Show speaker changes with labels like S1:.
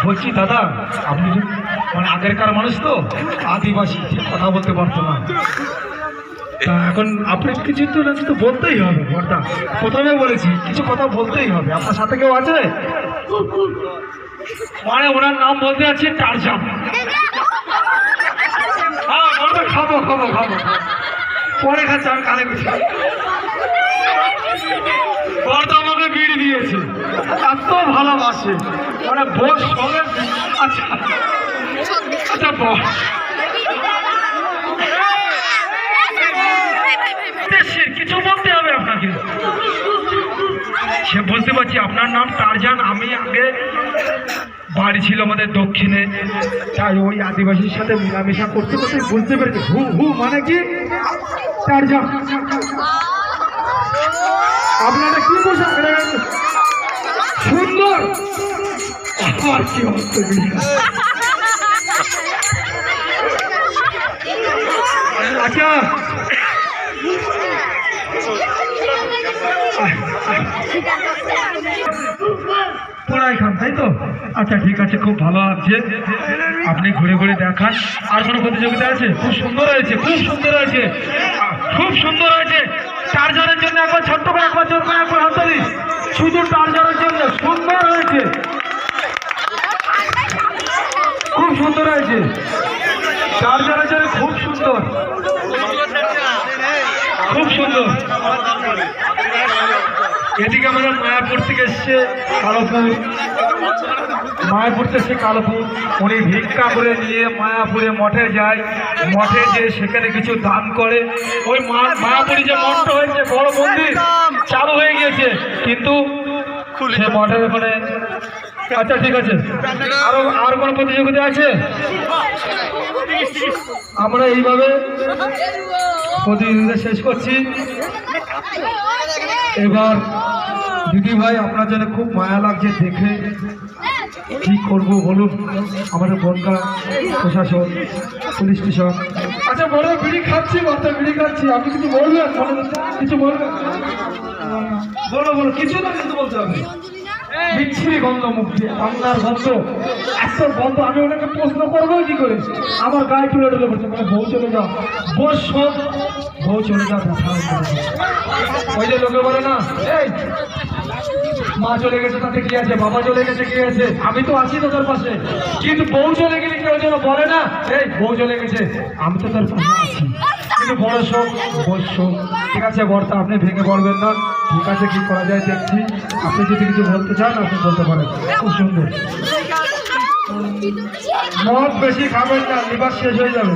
S1: বলছি দাদা, আপনি মানে আগেরকার মানুষ তো, আদিবাসী, কথা বলতে পারতো না। তা এখন আপনি কিছু তো বলতেই হবে বর্দা, প্রথমে বলেছি কিছু কথা বলতেই হবে। আপনার সাথে কেউ আছে? মানে ওনার নাম বলতে যাচ্ছি টারজান। হ্যাঁ বর্দা, খাবো খাবো খাবো, পরে খাচ্ছে, আমি কানে কিছু। বর্দা আমাকে বিড়ি দিয়েছে, এত ভালোবাসে, মানে বোস সঙ্গে। আচ্ছা আচ্ছা কিছু বলতে হবে আপনাকে। সে বলতে পারছি আপনার নাম টারজান। আমি আগে বাড়ি ছিল আমাদের দক্ষিণে, তাই ওই আদিবাসীর সাথে মেলামেশা করতে করতে বুঝতে পেরেছি হু হু মানে কি টারজান। আপনারা কি পোশাক সুন্দর, আর কি অর্থ। আচ্ছা পড়াই খান তাই তো? আচ্ছা ঠিক আছে, খুব ভালো লাগছে, আপনি ঘুরে ঘুরে দেখান। আর কোনো প্রতিযোগিতা আছে? খুব সুন্দর হয়েছে, খুব সুন্দর হয়েছে, খুব সুন্দর হয়েছে। টারজানের জন্য একবার ছোট্ট করে, একবার জোর করে, একবার হাততালি, শুধু টারজানের জন্য। সুন্দর হয়েছে, খুব সুন্দর হয়েছে, টারজানের জন্য খুব সুন্দর, খুব সুন্দর। এদিকে আমরা মায়াপুর থেকে এসছে কালোপুর, মায়াপুর থেকে এসছে কালোপুর। উনি ভিক্ষা করে নিয়ে মায়াপুরে মঠে যায়, মঠে যে সেখানে কিছু দান করে। ওই মায়াপুরে যে মঠটা হয়েছে, বড় মন্দির চালু হয়ে গিয়েছে, কিন্তু সে মঠের ওখানে। আচ্ছা ঠিক আছে, আর কোনো প্রতিযোগিতা আছে? আমরা এইভাবে প্রতিযোগিতা শেষ করছি। এবার দিদি ভাই, আপনার জন্য খুব মায়া লাগছে দেখে, কি করব বলুন? আমাদের বনগা প্রশাসন, পুলিশ স্টেশন। আচ্ছা বড় বিড়ি খাচ্ছি, মাথায় বিড়ি খাচ্ছি, আপনি কিছু বলবেন? কিছু বলবেন? বলো বলো, কিছু না কিন্তু বলতে হবে। বিচ্ছিরি গন্ধ মুক্তি, বাংলার গন্ধ, এত গন্ধ। আমি ওনাকে প্রশ্ন করবো কি করে? আমার গায়ে তুলে তুলে বলছে, মানে বউ চলে যাও, বস সব বউ চলে যাও। ওই যে লোকে বলে না, এই মা চলে গেছে তাতে কি আছে, বাবা চলে গেছে কি আছে, আমি তো আছি তো তোর পাশে। কিন্তু বউ চলে গেলে কেউ যেন বলে না, এই বউ চলে গেছে, আমি তো তোর পাশে আছি। কিন্তু বড় শোক, বস শোক। ঠিক আছে বর্তা, আপনি ভেঙে পড়বেন না, ঠিক আছে, কি করা যায় দেখছি। আপনি যদি কিছু বলতে চান আপনি বলতে পারেন। খুব সুন্দর। মদ বেশি খাবেন না, লিভার শেষ হয়ে যাবে।